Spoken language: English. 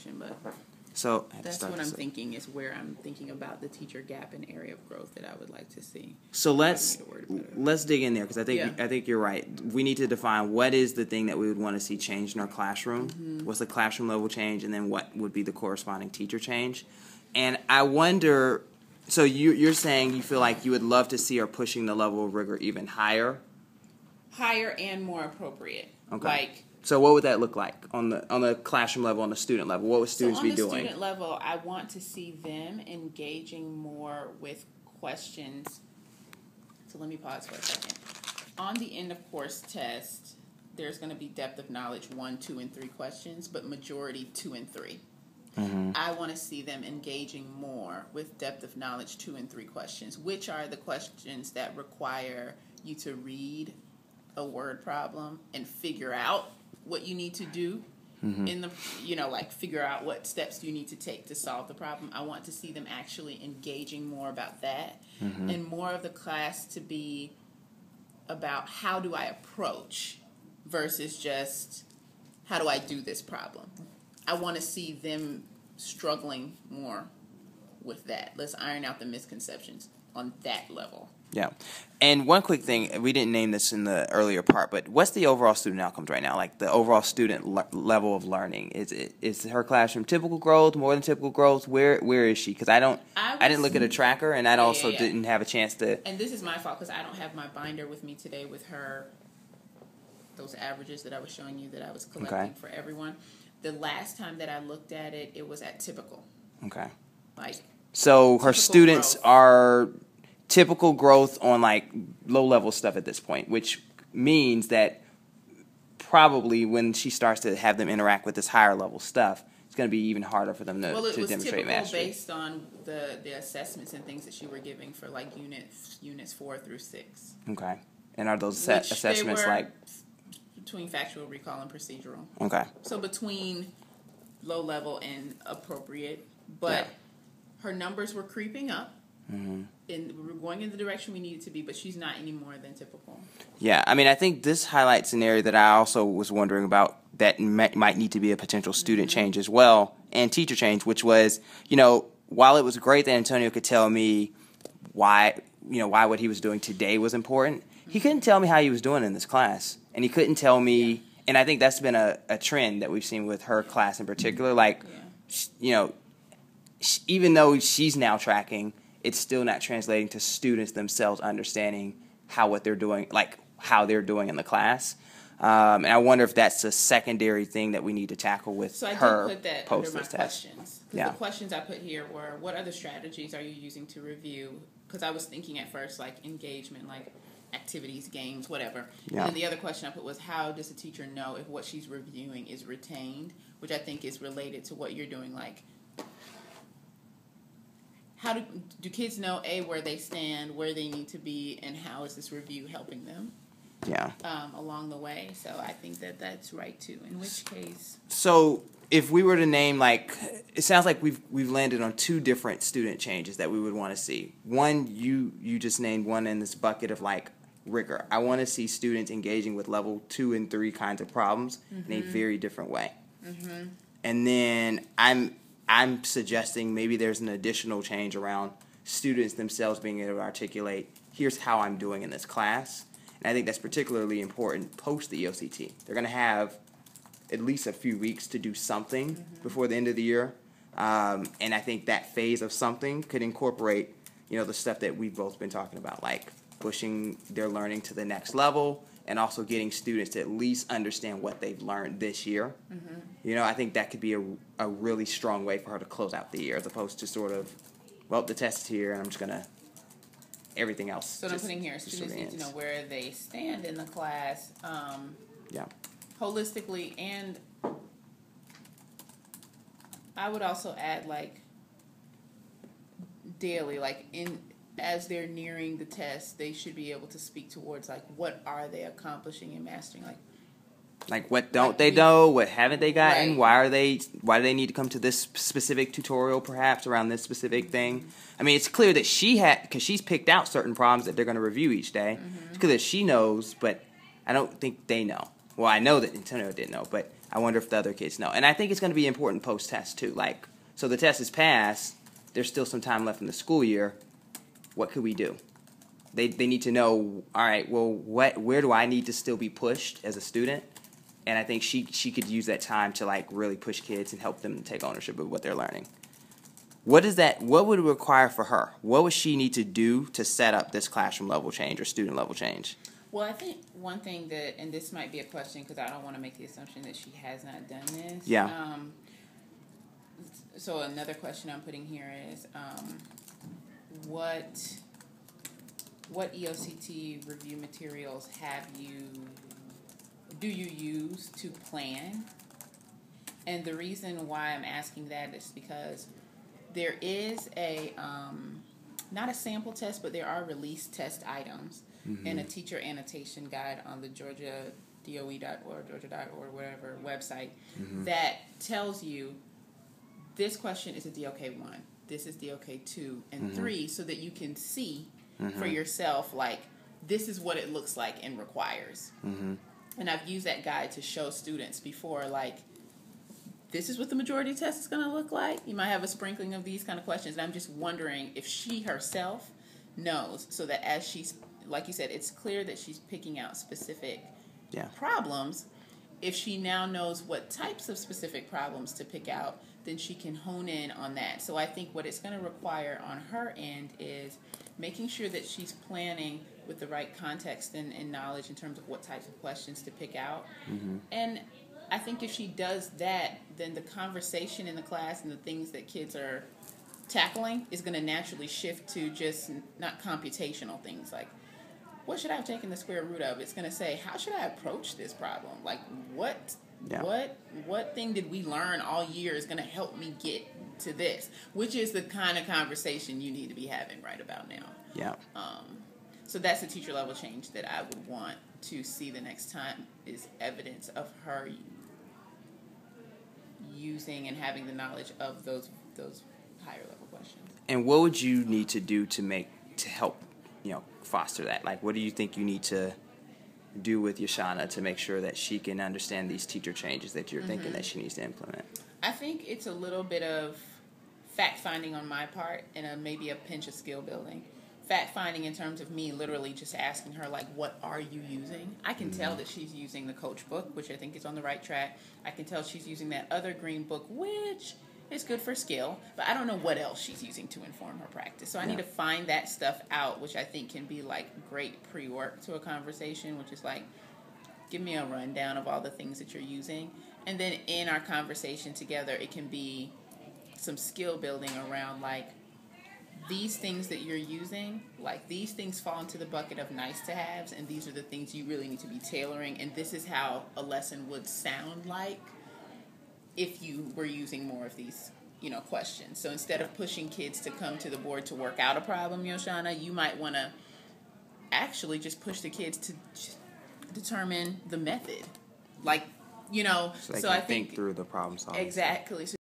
direction, but so that's what I'm thinking is where I'm thinking about the teacher gap and area of growth that I would like to see. So let's dig in there because I think you're right. We need to define what is the thing that we would want to see changed in our classroom. Mm-hmm. What's the classroom level change, and then what would be the corresponding teacher change? And I wonder. So you're saying you feel like you would love to see her pushing the level of rigor even higher? Higher and more appropriate. Okay. So what would that look like on the classroom level, on the student level? What would students be doing? On the student level, I want to see them engaging more with questions. So let me pause for a second. On the end of course test, there's going to be depth of knowledge 1, 2, and 3 questions, but majority 2 and 3. Mm-hmm. I want to see them engaging more with depth of knowledge 2 and 3 questions, which are the questions that require you to read a word problem and figure out what you need to do in the, figure out what steps do you need to take to solve the problem. I want to see them actually engaging more about that and more of the class to be about how do I approach versus just how do I do this problem. I want to see them struggling more with that. Let's iron out the misconceptions on that level. Yeah. And one quick thing, we didn't name this in the earlier part, but what's the overall student outcomes right now? Like the overall student level of learning? Is her classroom typical growth, more than typical growth? Where is she? Because I didn't look at a tracker, and I also didn't have a chance to. And this is my fault because I don't have my binder with me today with those averages that I was showing you that I was collecting for everyone. The last time that I looked at it, it was at typical. Okay. So her students are typical growth on low-level stuff at this point, which means that probably when she starts to have them interact with this higher-level stuff, it's going to be even harder for them to demonstrate mastery. Well, it was typical based on the assessments and things that she were giving for units 4 through 6. Okay. And are those assessments between factual, recall, and procedural? Okay. So between low-level and appropriate, but her numbers were creeping up. Mm-hmm. And we're going in the direction we needed to be, but she's not any more than typical. Yeah, I mean, I think this highlights an area that I also was wondering about that might need to be a potential student change as well, and teacher change, which was, while it was great that Antonio could tell me why what he was doing today was important, he couldn't tell me how he was doing in this class, and he couldn't tell me, and I think that's been a trend that we've seen with her class in particular, even though she's now tracking, it's still not translating to students themselves understanding how they're doing in the class. And I wonder if that's a secondary thing that we need to tackle with her. So I did put that under my test. Questions. The questions I put here were, what other strategies are you using to review? Because I was thinking at first engagement, activities, games, whatever. Yeah. And then the other question I put was, how does a teacher know if what she's reviewing is retained? Which I think is related to what you're doing, how do kids know, where they stand, where they need to be, and how is this review helping them along the way? So I think that's right, too. In which case... So if we were to name, it sounds like we've landed on 2 different student changes that we would want to see. One, you just named one in this bucket of, rigor. I want to see students engaging with level 2 and 3 kinds of problems in a very different way. Mm-hmm. And then I'm suggesting maybe there's an additional change around students themselves being able to articulate, here's how I'm doing in this class. And I think that's particularly important post the EOCT. They're going to have at least a few weeks to do something before the end of the year. And I think that phase of something could incorporate, the stuff that we've both been talking about, pushing their learning to the next level, and also getting students to at least understand what they've learned this year. Mm-hmm. I think that could be a really strong way for her to close out the year, as opposed to sort of, the test is here, and I'm just going to, everything else. So what I'm putting here, students need to know where they stand in the class, holistically, and I would also add, daily, as they're nearing the test, they should be able to speak towards, what are they accomplishing and mastering, what don't they know? What haven't they gotten? Right. Why do they need to come to this specific tutorial, perhaps, around this specific thing? I mean, it's clear that because she's picked out certain problems that they're going to review each day. Mm-hmm. It's clear that she knows, but I don't think they know. Well, I know that Antonio didn't know, but I wonder if the other kids know. And I think it's going to be important post-test, too. Like, so the test is passed. There's still some time left in the school year. What could we do? They need to know, all right, well, where do I need to still be pushed as a student? And I think she could use that time to, like, really push kids and help them take ownership of what they're learning. What would it require for her? What would she need to do to set up this classroom level change or student level change? Well, I think one thing that, and this might be a question because I don't want to make the assumption that she has not done this. Yeah. So another question I'm putting here is, what EOCT review materials do you use to plan? And the reason why I'm asking that is because there is not a sample test, but there are release test items in a teacher annotation guide on the GeorgiaDOE.org, Georgia.org, whatever website that tells you this question is a DOK 1, this is DOK 2 and 3, so that you can see for yourself, like, this is what it looks like and requires. And I've used that guide to show students before, like, this is what the majority test is going to look like. You might have a sprinkling of these kind of questions. And I'm just wondering if she herself knows, so that as she's, like you said, it's clear that she's picking out specific problems. If she now knows what types of specific problems to pick out, then she can hone in on that. So I think what it's going to require on her end is making sure that she's planning with the right context and knowledge in terms of what types of questions to pick out. And I think if she does that, then the conversation in the class and the things that kids are tackling is going to naturally shift to just not computational things like, what should I have taken the square root of? It's going to say, how should I approach this problem? Like, what thing did we learn all year is going to help me get to this? Which is the kind of conversation you need to be having right about now. Yeah. So that's the teacher level change that I would want to see the next time, is evidence of her using and having the knowledge of those higher level questions. And what would you need to do to help, foster that? Like, what do you think you need to do with Yoshana to make sure that she can understand these teacher changes that you're thinking that she needs to implement? I think it's a little bit of fact-finding on my part and maybe a pinch of skill building. Fact-finding in terms of me literally just asking her, like, what are you using? I can tell that she's using the coach book, which I think is on the right track. I can tell she's using that other green book, which is good for skill, but I don't know what else she's using to inform her practice. So I need to find that stuff out, which I think can be, like, great pre-work to a conversation, which is like, give me a rundown of all the things that you're using. And then in our conversation together, it can be some skill building around, like, these things that you're using, like, these things fall into the bucket of nice to haves, and these are the things you really need to be tailoring, and this is how a lesson would sound like if you were using more of these, questions. So instead of pushing kids to come to the board to work out a problem, Yoshana, you might want to actually just push the kids to determine the method. Like, so they can think through the problem solving. Exactly. So